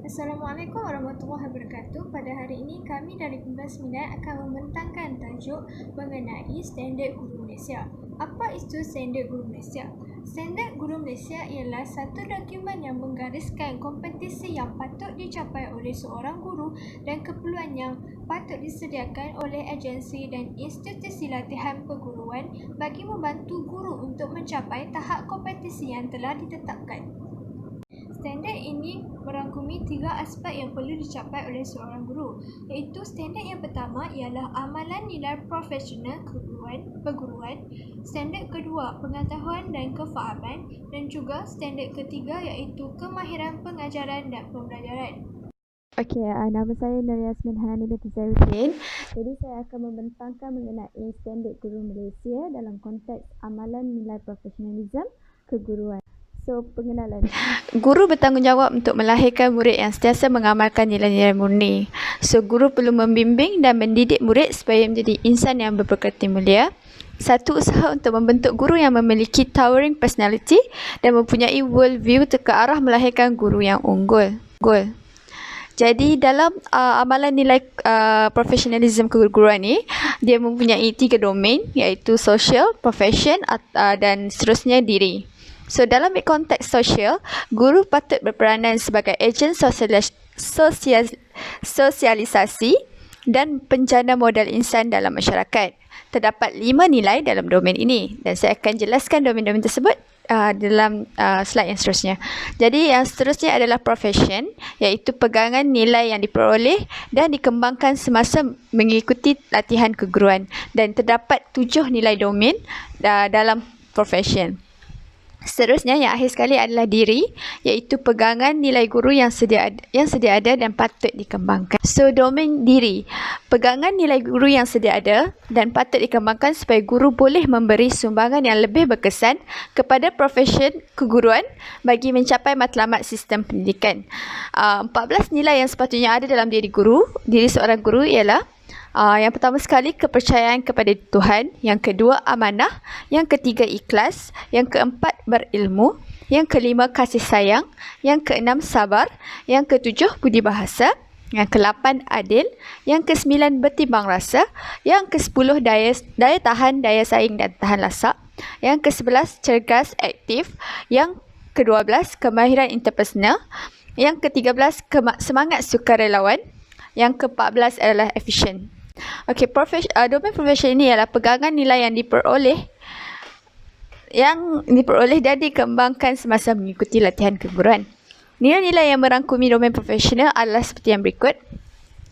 Assalamualaikum warahmatullahi wabarakatuh. Pada hari ini kami dari Bimbas Minat akan membentangkan tajuk mengenai Standard Guru Malaysia. Apa itu Standard Guru Malaysia? Standard Guru Malaysia ialah satu dokumen yang menggariskan kompetisi yang patut dicapai oleh seorang guru dan keperluan yang patut disediakan oleh agensi dan institusi latihan perguruan bagi membantu guru untuk mencapai tahap kompetisi yang telah ditetapkan. Standard ini merangkumi 3 aspek yang perlu dicapai oleh seorang guru, iaitu standard yang pertama ialah amalan nilai profesional perguruan, standard kedua pengetahuan dan kefahaman, dan juga standard ketiga iaitu kemahiran pengajaran dan pembelajaran. Okey, nama saya Nur Yasmin Hanani binti Zainuddin. Jadi saya akan membentangkan mengenai standard guru Malaysia dalam konteks amalan nilai profesionalism keguruan. So, pengenalan. Guru bertanggungjawab untuk melahirkan murid yang sentiasa mengamalkan nilai-nilai murni. So, guru perlu membimbing dan mendidik murid supaya menjadi insan yang berpekerti mulia. Satu usaha untuk membentuk guru yang memiliki towering personality dan mempunyai world view ke arah melahirkan guru yang unggul. Jadi dalam amalan nilai profesionalism keguruan ni, dia mempunyai 3 domain iaitu social, profession dan seterusnya diri. So dalam konteks sosial, guru patut berperanan sebagai ejen sosialisasi dan penjana modal insan dalam masyarakat. Terdapat 5 nilai dalam domain ini dan saya akan jelaskan domain-domain tersebut dalam slide yang seterusnya. Jadi yang seterusnya adalah profession, iaitu pegangan nilai yang diperoleh dan dikembangkan semasa mengikuti latihan keguruan, dan terdapat 7 nilai domain dalam profession. Seterusnya yang akhir sekali adalah diri, iaitu pegangan nilai guru yang sedia ada dan patut dikembangkan. So domain diri, pegangan nilai guru yang sedia ada dan patut dikembangkan supaya guru boleh memberi sumbangan yang lebih berkesan kepada profesion keguruan bagi mencapai matlamat sistem pendidikan. 14 nilai yang sepatutnya ada dalam diri seorang guru ialah yang pertama sekali, kepercayaan kepada Tuhan. Yang kedua, amanah. Yang ketiga, ikhlas. Yang keempat, berilmu. Yang kelima, kasih sayang. Yang keenam, sabar. Yang ketujuh, budi bahasa. Yang ke-8, adil. Yang ke-9, bertimbang rasa. Yang ke-10, daya tahan, daya saing dan tahan lasak. Yang ke-11, cergas, aktif. Yang ke-12, kemahiran interpersonal. Yang ke-13, semangat sukarelawan. Yang ke-14 adalah efisien. Okey, domain profession ini adalah pegangan nilai yang diperoleh dan dikembangkan semasa mengikuti latihan keguruan. Nilai-nilai yang merangkumi domain profesional adalah seperti yang berikut.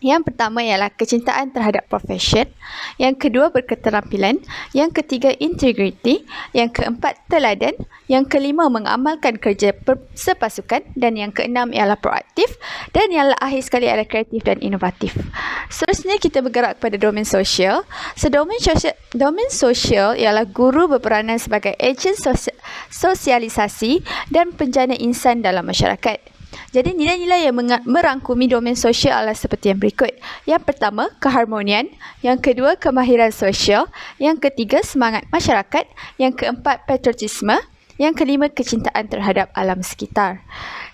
Yang pertama ialah kecintaan terhadap profession. Yang kedua, berketerampilan. Yang ketiga, integriti. Yang keempat, teladan. Yang kelima, mengamalkan kerja sepasukan. Dan yang keenam ialah proaktif. Dan yang akhir sekali adalah kreatif dan inovatif. Seterusnya kita bergerak pada domain sosial. So, domain sosial ialah guru berperanan sebagai ejen sosialisasi dan penjana insan dalam masyarakat. Jadi nilai-nilai yang merangkumi domain sosial adalah seperti yang berikut. Yang pertama, keharmonian. Yang kedua, kemahiran sosial. Yang ketiga, semangat masyarakat. Yang keempat, patriotisme. Yang kelima, kecintaan terhadap alam sekitar.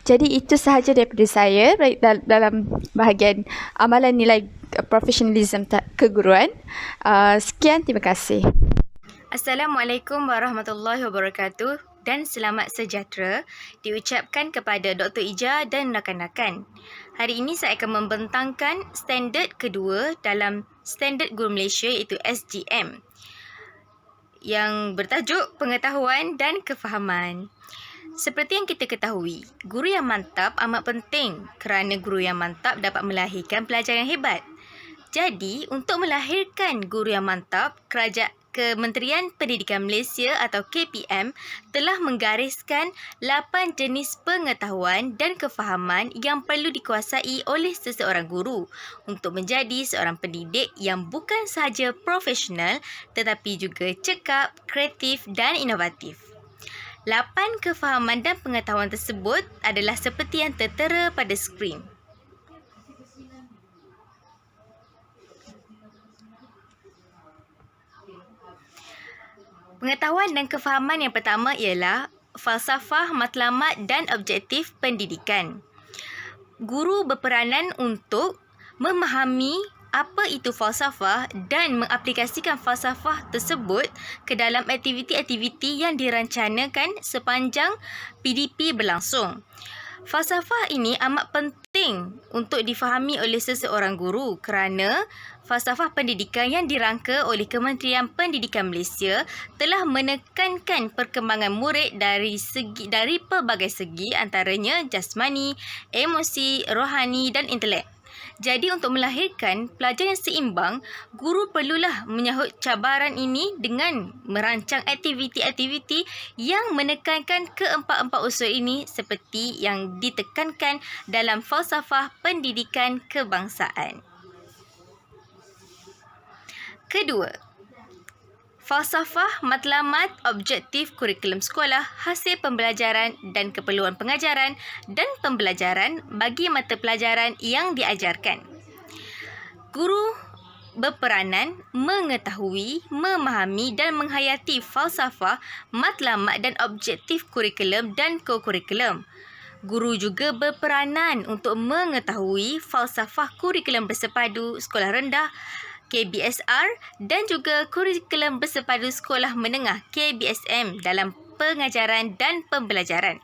Jadi itu sahaja daripada saya dalam bahagian amalan nilai profesionalism keguruan. Sekian, terima kasih. Assalamualaikum warahmatullahi wabarakatuh dan selamat sejahtera diucapkan kepada Dr. Ija dan rakan-rakan. Hari ini saya akan membentangkan standard kedua dalam Standard Guru Malaysia iaitu SGM yang bertajuk pengetahuan dan kefahaman. Seperti yang kita ketahui, guru yang mantap amat penting kerana guru yang mantap dapat melahirkan pelajar yang hebat. Jadi, untuk melahirkan guru yang mantap, Kementerian Pendidikan Malaysia atau KPM telah menggariskan 8 jenis pengetahuan dan kefahaman yang perlu dikuasai oleh seseorang guru untuk menjadi seorang pendidik yang bukan sahaja profesional tetapi juga cekap, kreatif dan inovatif. 8 kefahaman dan pengetahuan tersebut adalah seperti yang tertera pada skrin. Pengetahuan dan kefahaman yang pertama ialah falsafah, matlamat dan objektif pendidikan. guru berperanan untuk memahami apa itu falsafah dan mengaplikasikan falsafah tersebut ke dalam aktiviti-aktiviti yang dirancangkan sepanjang PDP berlangsung. Falsafah ini amat penting untuk difahami oleh seseorang guru kerana falsafah pendidikan yang dirangka oleh Kementerian Pendidikan Malaysia telah menekankan perkembangan murid dari pelbagai segi, antaranya jasmani, emosi, rohani dan intelek. Jadi untuk melahirkan pelajar yang seimbang, guru perlulah menyahut cabaran ini dengan merancang aktiviti-aktiviti yang menekankan keempat-empat unsur ini seperti yang ditekankan dalam falsafah pendidikan kebangsaan. Kedua, falsafah matlamat objektif kurikulum sekolah, hasil pembelajaran dan keperluan pengajaran dan pembelajaran bagi mata pelajaran yang diajarkan. Guru berperanan mengetahui, memahami dan menghayati falsafah matlamat dan objektif kurikulum dan kokurikulum. Guru juga berperanan untuk mengetahui falsafah kurikulum bersepadu sekolah rendah, KBSR dan juga kurikulum bersepadu sekolah menengah KBSM dalam pengajaran dan pembelajaran.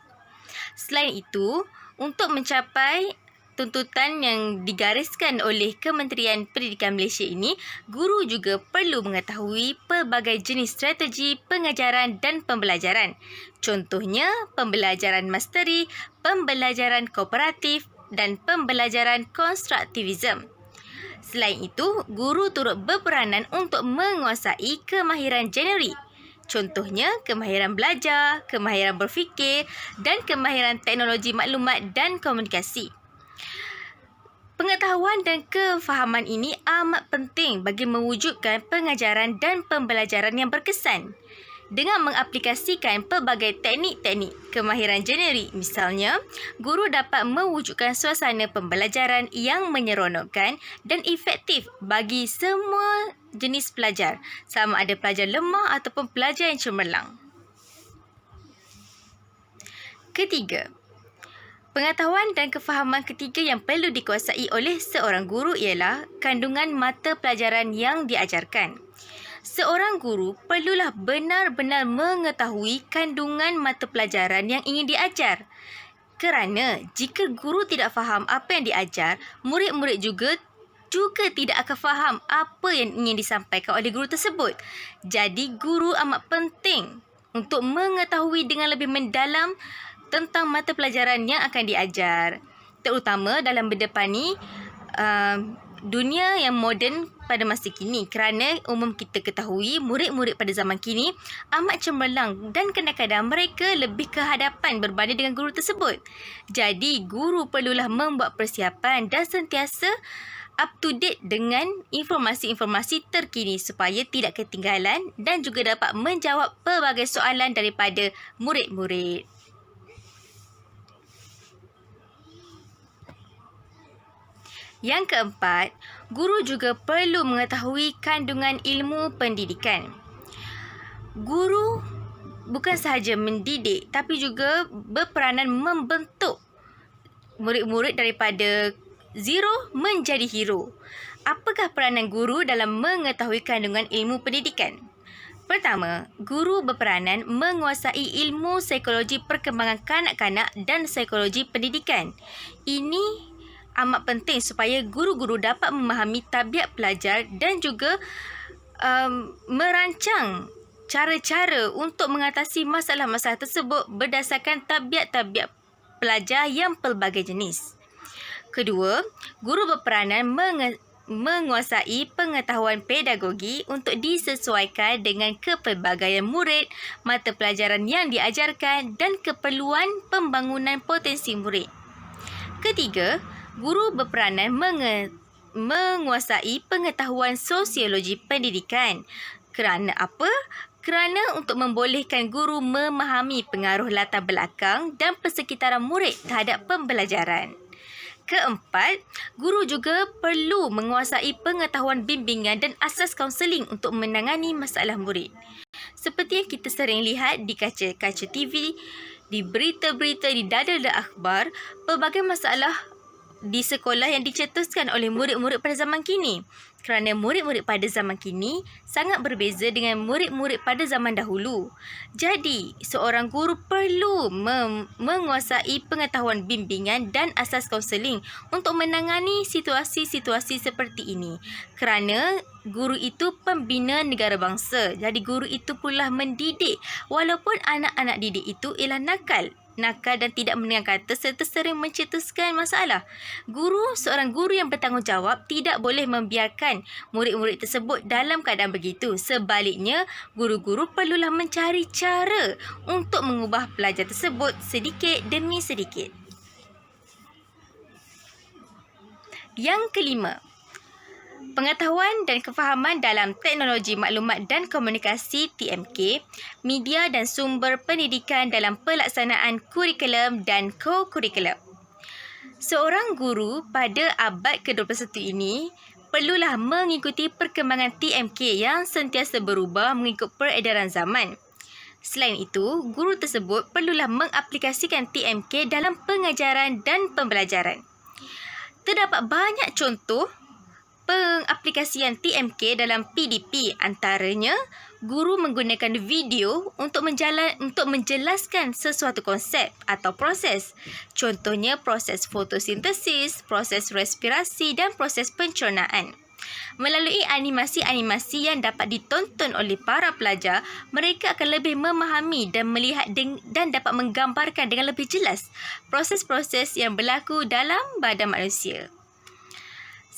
Selain itu, untuk mencapai tuntutan yang digariskan oleh Kementerian Pendidikan Malaysia ini, guru juga perlu mengetahui pelbagai jenis strategi pengajaran dan pembelajaran. Contohnya, pembelajaran masteri, pembelajaran kooperatif dan pembelajaran konstruktivisme. Selain itu, guru turut berperanan untuk menguasai kemahiran generik. Contohnya, kemahiran belajar, kemahiran berfikir dan kemahiran teknologi maklumat dan komunikasi. Pengetahuan dan kefahaman ini amat penting bagi mewujudkan pengajaran dan pembelajaran yang berkesan. Dengan mengaplikasikan pelbagai teknik-teknik kemahiran generik, misalnya, guru dapat mewujudkan suasana pembelajaran yang menyeronokkan dan efektif bagi semua jenis pelajar, sama ada pelajar lemah ataupun pelajar yang cemerlang. Ketiga, pengetahuan dan kefahaman ketiga yang perlu dikuasai oleh seorang guru ialah kandungan mata pelajaran yang diajarkan. Seorang guru perlulah benar-benar mengetahui kandungan mata pelajaran yang ingin diajar. Kerana jika guru tidak faham apa yang diajar, murid-murid juga tidak akan faham apa yang ingin disampaikan oleh guru tersebut. Jadi, guru amat penting untuk mengetahui dengan lebih mendalam tentang mata pelajaran yang akan diajar. Terutama dalam berdepani dunia yang moden pada masa kini, kerana umum kita ketahui murid-murid pada zaman kini amat cemerlang dan kadang-kadang mereka lebih ke hadapan berbanding dengan guru tersebut. Jadi guru perlulah membuat persiapan dan sentiasa up to date dengan informasi-informasi terkini supaya tidak ketinggalan dan juga dapat menjawab pelbagai soalan daripada murid-murid. Yang keempat, guru juga perlu mengetahui kandungan ilmu pendidikan. Guru bukan sahaja mendidik tapi juga berperanan membentuk murid-murid daripada zero menjadi hero. Apakah peranan guru dalam mengetahui kandungan ilmu pendidikan? Pertama, guru berperanan menguasai ilmu psikologi perkembangan kanak-kanak dan psikologi pendidikan. Ini amat penting supaya guru-guru dapat memahami tabiat pelajar dan juga merancang cara-cara untuk mengatasi masalah-masalah tersebut berdasarkan tabiat-tabiat pelajar yang pelbagai jenis. Kedua, guru berperanan menguasai pengetahuan pedagogi untuk disesuaikan dengan kepelbagaian murid, mata pelajaran yang diajarkan dan keperluan pembangunan potensi murid. Ketiga, guru berperanan menguasai pengetahuan sosiologi pendidikan. Kerana apa? Kerana untuk membolehkan guru memahami pengaruh latar belakang dan persekitaran murid terhadap pembelajaran. Keempat, guru juga perlu menguasai pengetahuan bimbingan dan asas kaunseling untuk menangani masalah murid. Seperti yang kita sering lihat di kaca-kaca TV, di berita-berita, di dada-dada akhbar, pelbagai masalah di sekolah yang dicetuskan oleh murid-murid pada zaman kini. Kerana murid-murid pada zaman kini sangat berbeza dengan murid-murid pada zaman dahulu. Jadi, seorang guru perlu menguasai pengetahuan bimbingan dan asas kaunseling untuk menangani situasi-situasi seperti ini. Kerana guru itu pembina negara bangsa. Jadi, guru itu pula mendidik walaupun anak-anak didik itu ialah nakal dan tidak mendengar kata serta sering mencetuskan masalah. Seorang guru yang bertanggungjawab tidak boleh membiarkan murid-murid tersebut dalam keadaan begitu. Sebaliknya, guru-guru perlulah mencari cara untuk mengubah pelajar tersebut sedikit demi sedikit. Yang kelima, pengetahuan dan kefahaman dalam teknologi maklumat dan komunikasi TMK, media dan sumber pendidikan dalam pelaksanaan kurikulum dan co-kurikulum. Seorang guru pada abad ke-21 ini perlulah mengikuti perkembangan TMK yang sentiasa berubah mengikut peredaran zaman. Selain itu, guru tersebut perlulah mengaplikasikan TMK dalam pengajaran dan pembelajaran. Terdapat banyak contoh pengaplikasian TMK dalam PDP, antaranya guru menggunakan video untuk menjelaskan sesuatu konsep atau proses. Contohnya proses fotosintesis, proses respirasi dan proses pencernaan. Melalui animasi-animasi yang dapat ditonton oleh para pelajar, mereka akan lebih memahami dan melihat dan dapat menggambarkan dengan lebih jelas proses-proses yang berlaku dalam badan manusia.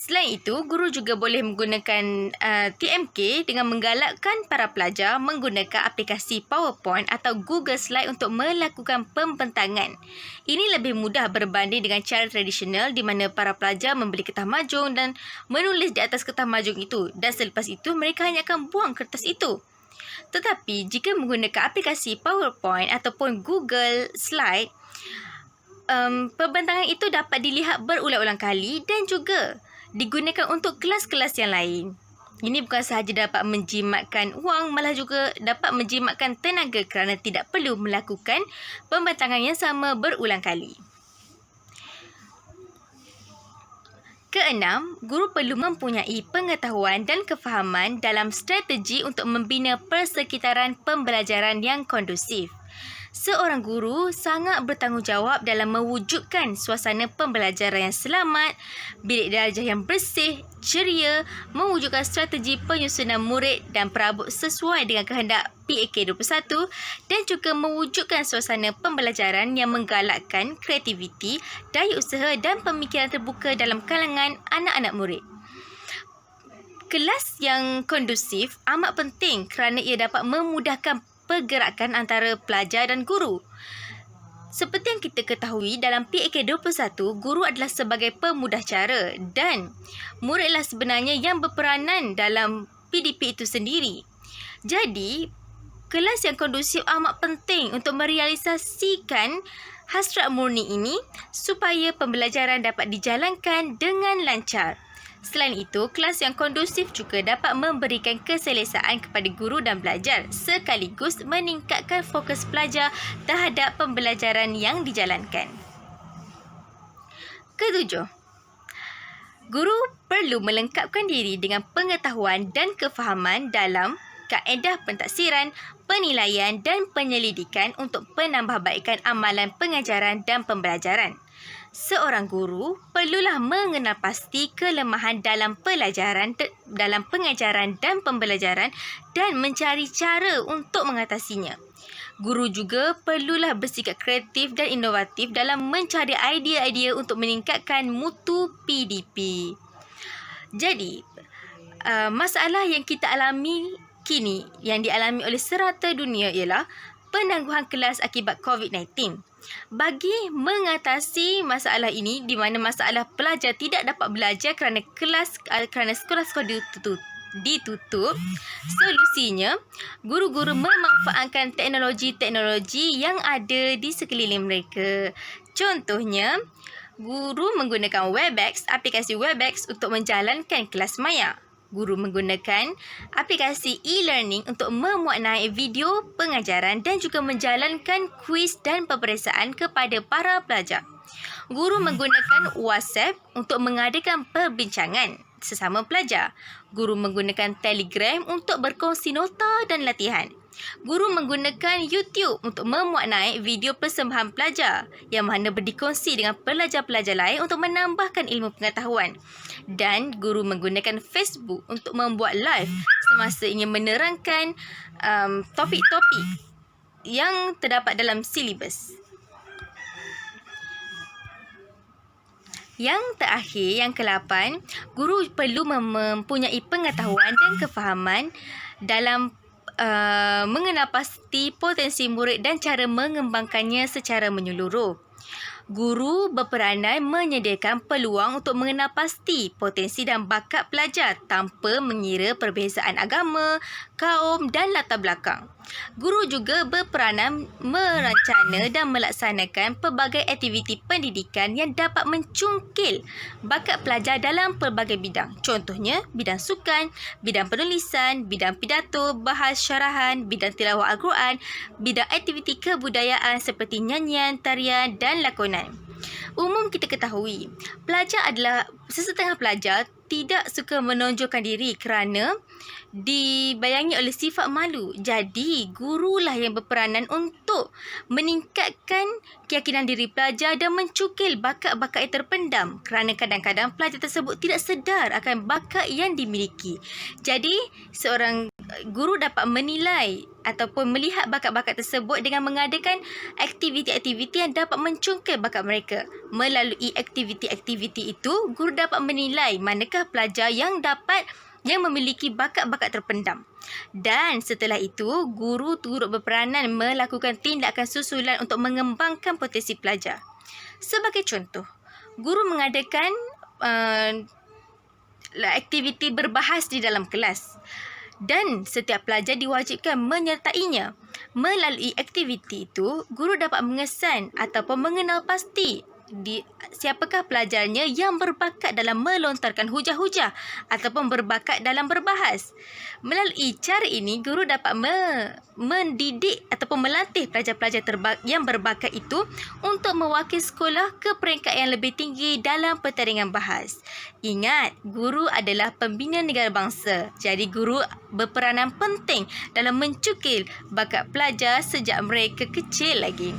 Selain itu, guru juga boleh menggunakan TMK dengan menggalakkan para pelajar menggunakan aplikasi PowerPoint atau Google Slide untuk melakukan pembentangan. Ini lebih mudah berbanding dengan cara tradisional di mana para pelajar membeli kertas mahjong dan menulis di atas kertas mahjong itu, dan selepas itu mereka hanya akan buang kertas itu. Tetapi jika menggunakan aplikasi PowerPoint ataupun Google Slide, pembentangan itu dapat dilihat berulang-ulang kali dan juga digunakan untuk kelas-kelas yang lain. Ini bukan sahaja dapat menjimatkan wang, malah juga dapat menjimatkan tenaga kerana tidak perlu melakukan pembentangan yang sama berulang kali. Keenam, guru perlu mempunyai pengetahuan dan kefahaman dalam strategi untuk membina persekitaran pembelajaran yang kondusif. Seorang guru sangat bertanggungjawab dalam mewujudkan suasana pembelajaran yang selamat, bilik darjah yang bersih, ceria, mewujudkan strategi penyusunan murid dan perabot sesuai dengan kehendak PAK21 dan juga mewujudkan suasana pembelajaran yang menggalakkan kreativiti, daya usaha dan pemikiran terbuka dalam kalangan anak-anak murid. Kelas yang kondusif amat penting kerana ia dapat memudahkan pergerakan antara pelajar dan guru. Seperti yang kita ketahui, dalam PAK21, guru adalah sebagai pemudah cara dan muridlah sebenarnya yang berperanan dalam PDP itu sendiri. Jadi, kelas yang kondusif amat penting untuk merealisasikan hasrat murni ini supaya pembelajaran dapat dijalankan dengan lancar. Selain itu, kelas yang kondusif juga dapat memberikan keselesaan kepada guru dan pelajar sekaligus meningkatkan fokus pelajar terhadap pembelajaran yang dijalankan. Ketujuh, guru perlu melengkapkan diri dengan pengetahuan dan kefahaman dalam kaedah pentaksiran, penilaian dan penyelidikan untuk penambahbaikan amalan pengajaran dan pembelajaran. Seorang guru perlulah mengenal pasti kelemahan dalam pengajaran dan pembelajaran dan mencari cara untuk mengatasinya. Guru juga perlulah bersikap kreatif dan inovatif dalam mencari idea-idea untuk meningkatkan mutu PDP. Jadi, masalah yang kita alami kini yang dialami oleh serata dunia ialah penangguhan kelas akibat COVID-19. Bagi mengatasi masalah ini di mana masalah pelajar tidak dapat belajar kerana sekolah-sekolah ditutup, solusinya guru-guru memanfaatkan teknologi-teknologi yang ada di sekeliling mereka. Contohnya, guru menggunakan Webex, aplikasi Webex untuk menjalankan kelas maya. Guru menggunakan aplikasi e-learning untuk memuat naik video pengajaran dan juga menjalankan kuis dan peperiksaan kepada para pelajar. Guru menggunakan WhatsApp untuk mengadakan perbincangan sesama pelajar. Guru menggunakan Telegram untuk berkongsi nota dan latihan. Guru menggunakan YouTube untuk memuat naik video persembahan pelajar yang mana dikongsi dengan pelajar-pelajar lain untuk menambahkan ilmu pengetahuan. Dan guru menggunakan Facebook untuk membuat live semasa ingin menerangkan topik-topik yang terdapat dalam silibus. Yang terakhir, yang ke-8, guru perlu mempunyai pengetahuan dan kefahaman dalam mengenal pasti potensi murid dan cara mengembangkannya secara menyeluruh. Guru berperanan menyediakan peluang untuk mengenal pasti potensi dan bakat pelajar tanpa mengira perbezaan agama, kaum dan latar belakang. Guru juga berperanan merancana dan melaksanakan pelbagai aktiviti pendidikan yang dapat mencungkil bakat pelajar dalam pelbagai bidang. Contohnya, bidang sukan, bidang penulisan, bidang pidato, bahas syarahan, bidang tilawah Al-Quran, bidang aktiviti kebudayaan seperti nyanyian, tarian dan lakonan. Umum kita ketahui, pelajar adalah sesetengah pelajar tidak suka menonjolkan diri kerana dibayangi oleh sifat malu. Jadi, gurulah yang berperanan untuk meningkatkan keyakinan diri pelajar dan mencukil bakat-bakat yang terpendam kerana kadang-kadang pelajar tersebut tidak sedar akan bakat yang dimiliki. Jadi, seorang guru dapat menilai ataupun melihat bakat-bakat tersebut dengan mengadakan aktiviti-aktiviti yang dapat mencungkil bakat mereka. Melalui aktiviti-aktiviti itu, guru dapat menilai manakah pelajar yang memiliki bakat-bakat terpendam. Dan setelah itu, guru turut berperanan melakukan tindakan susulan untuk mengembangkan potensi pelajar. Sebagai contoh, guru mengadakan aktiviti berbahas di dalam kelas. Dan setiap pelajar diwajibkan menyertainya. Melalui aktiviti itu, guru dapat mengesan ataupun mengenal pasti siapakah pelajarnya yang berbakat dalam melontarkan hujah-hujah ataupun berbakat dalam berbahas. Melalui cara ini, guru dapat mendidik ataupun melatih pelajar-pelajar yang berbakat itu untuk mewakili sekolah ke peringkat yang lebih tinggi dalam pertandingan bahas. Ingat, guru adalah pembina negara bangsa. Jadi, guru berperanan penting dalam mencukil bakat pelajar sejak mereka kecil lagi.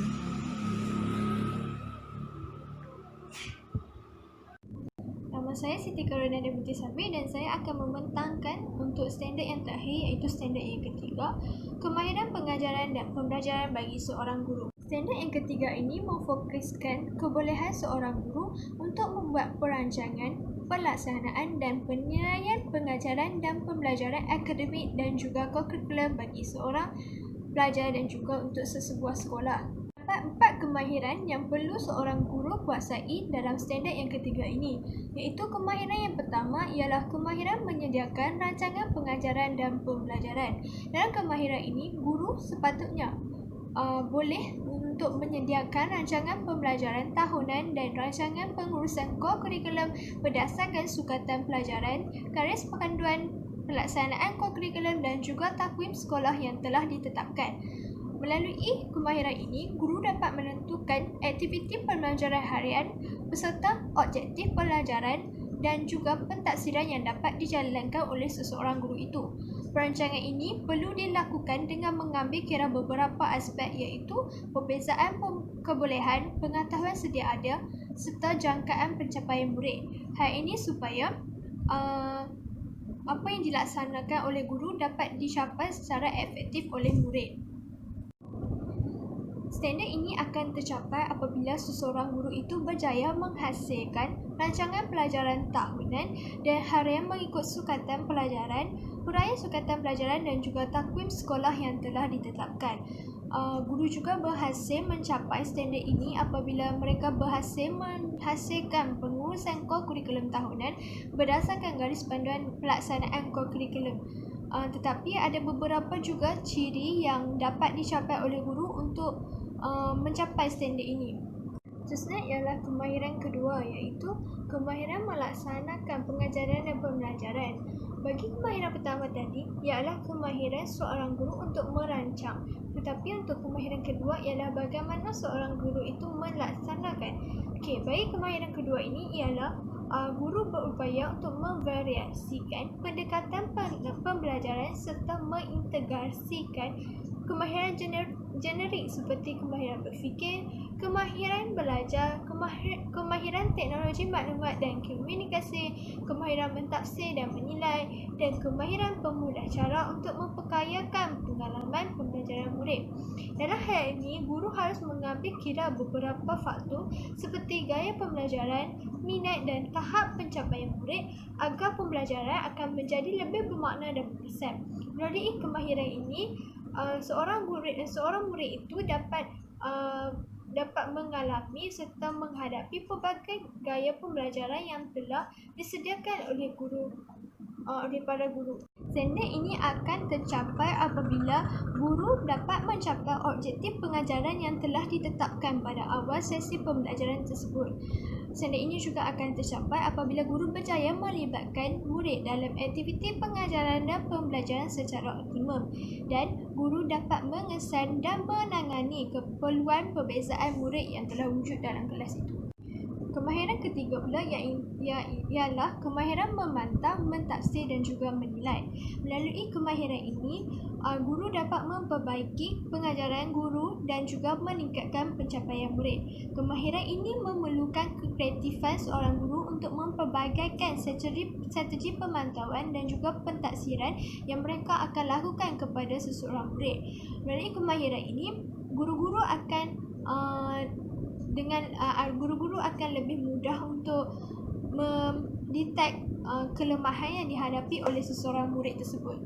Saya Siti Karina Deputi Sabri dan saya akan membentangkan untuk standard yang terakhir iaitu standard yang ketiga, kemahiran pengajaran dan pembelajaran bagi seorang guru. Standard yang ketiga ini memfokuskan kebolehan seorang guru untuk membuat perancangan, pelaksanaan dan penilaian pengajaran dan pembelajaran akademik dan juga kurikulum bagi seorang pelajar dan juga untuk sesebuah sekolah. Terdapat 4 kemahiran yang perlu seorang guru kuasai dalam standard yang ketiga ini, iaitu kemahiran yang pertama ialah kemahiran menyediakan rancangan pengajaran dan pembelajaran. Dalam kemahiran ini, guru sepatutnya boleh untuk menyediakan rancangan pembelajaran tahunan dan rancangan pengurusan kurikulum berdasarkan sukatan pelajaran, garis panduan pelaksanaan kurikulum dan juga takwim sekolah yang telah ditetapkan. Melalui kemahiran ini, guru dapat menentukan aktiviti pembelajaran harian beserta objektif pelajaran dan juga pentaksiran yang dapat dijalankan oleh seseorang guru itu. Perancangan ini perlu dilakukan dengan mengambil kira beberapa aspek iaitu perbezaan kebolehan, pengetahuan sedia ada serta jangkaan pencapaian murid. Hal ini supaya apa yang dilaksanakan oleh guru dapat dicapai secara efektif oleh murid. Standard ini akan tercapai apabila seseorang guru itu berjaya menghasilkan rancangan pelajaran tahunan dan harian mengikut sukatan pelajaran, huraian sukatan pelajaran dan juga takwim sekolah yang telah ditetapkan. Guru juga berhasil mencapai standard ini apabila mereka berhasil menghasilkan pengurusan kurikulum tahunan berdasarkan garis panduan pelaksanaan kurikulum. Tetapi ada beberapa juga ciri yang dapat dicapai oleh guru untuk mencapai standard ini. Seterusnya ialah kemahiran kedua iaitu kemahiran melaksanakan pengajaran dan pembelajaran. Bagi kemahiran pertama tadi ialah kemahiran seorang guru untuk merancang. Tetapi untuk kemahiran kedua ialah bagaimana seorang guru itu melaksanakan. Bagi kemahiran kedua ini ialah guru berupaya untuk memvariasikan pendekatan pembelajaran serta mengintegrasikan kemahiran generik seperti kemahiran berfikir, kemahiran belajar, kemahiran teknologi maklumat dan komunikasi, kemahiran mentafsir dan menilai, dan kemahiran pemulacara untuk memperkayakan pengalaman pembelajaran murid. Dalam hal ini, guru harus mengambil kira beberapa faktor seperti gaya pembelajaran, minat dan tahap pencapaian murid agar pembelajaran akan menjadi lebih bermakna dan berkesan. Melalui kemahiran ini, seorang murid itu dapat mengalami serta menghadapi pelbagai gaya pembelajaran yang telah disediakan oleh para guru. Standard ini akan tercapai apabila guru dapat mencapai objektif pengajaran yang telah ditetapkan pada awal sesi pembelajaran tersebut. Standard ini juga akan tercapai apabila guru berjaya melibatkan murid dalam aktiviti pengajaran dan pembelajaran secara optimum, dan guru dapat mengesan dan menangani keperluan perbezaan murid yang telah wujud dalam kelas itu. Kemahiran ketiga pula ialah kemahiran memantau, mentafsir dan juga menilai. Melalui kemahiran ini, guru dapat memperbaiki pengajaran guru dan juga meningkatkan pencapaian murid. Kemahiran ini memerlukan kreatifan seorang guru untuk memperbagaikan strategi pemantauan dan juga pentafsiran yang mereka akan lakukan kepada seseorang murid. Melalui kemahiran ini, guru-guru akan lebih mudah untuk mendetect kelemahan yang dihadapi oleh seseorang murid tersebut.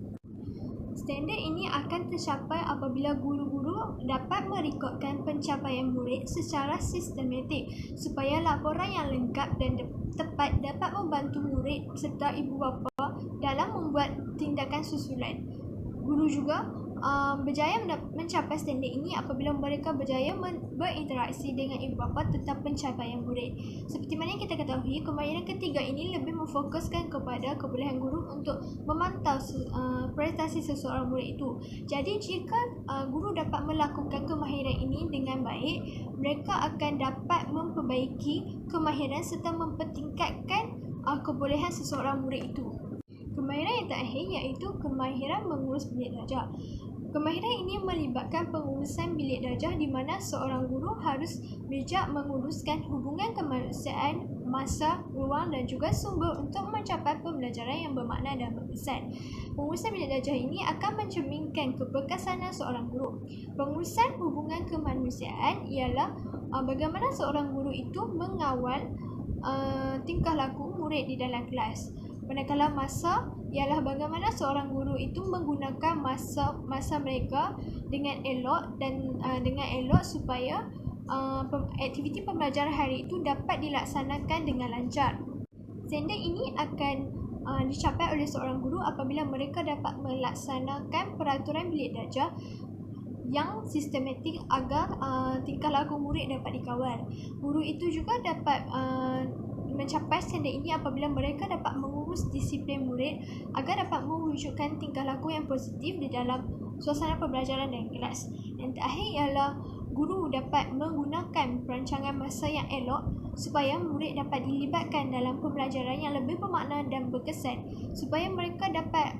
Standard ini akan tercapai apabila guru-guru dapat merekodkan pencapaian murid secara sistematik supaya laporan yang lengkap dan tepat dapat membantu murid serta ibu bapa dalam membuat tindakan susulan. Guru juga berjaya mencapai standard ini apabila mereka berjaya berinteraksi dengan ibu bapa tentang pencapaian murid. Seperti mana yang kita ketahui, kemahiran ketiga ini lebih memfokuskan kepada kebolehan guru untuk memantau prestasi seseorang murid itu. Jadi jika guru dapat melakukan kemahiran ini dengan baik, mereka akan dapat memperbaiki kemahiran serta mempertingkatkan kebolehan seseorang murid itu. Kemahiran yang terakhir iaitu kemahiran mengurus bilik darjah. Kemahiran ini melibatkan pengurusan bilik darjah di mana seorang guru harus bijak menguruskan hubungan kemanusiaan, masa, ruang dan juga sumber untuk mencapai pembelajaran yang bermakna dan berkesan. Pengurusan bilik darjah ini akan mencerminkan keberkesanan seorang guru. Pengurusan hubungan kemanusiaan ialah bagaimana seorang guru itu mengawal tingkah laku murid di dalam kelas. Manakala masa ialah bagaimana seorang guru itu menggunakan masa mereka dengan elok supaya aktiviti pembelajaran hari itu dapat dilaksanakan dengan lancar. Standard ini akan dicapai oleh seorang guru apabila mereka dapat melaksanakan peraturan bilik darjah yang sistematik agar tingkah laku murid dapat dikawal. Guru itu juga dapat mencapai standard ini apabila mereka dapat mengurus disiplin murid agar dapat mewujudkan tingkah laku yang positif di dalam suasana pembelajaran dan kelas. Yang terakhir ialah guru dapat menggunakan perancangan masa yang elok supaya murid dapat dilibatkan dalam pembelajaran yang lebih bermakna dan berkesan supaya mereka dapat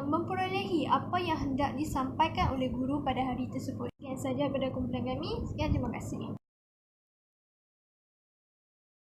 memperolehi apa yang hendak disampaikan oleh guru pada hari tersebut. Sekian sahaja pada kumpulan kami. Sekian, terima kasih.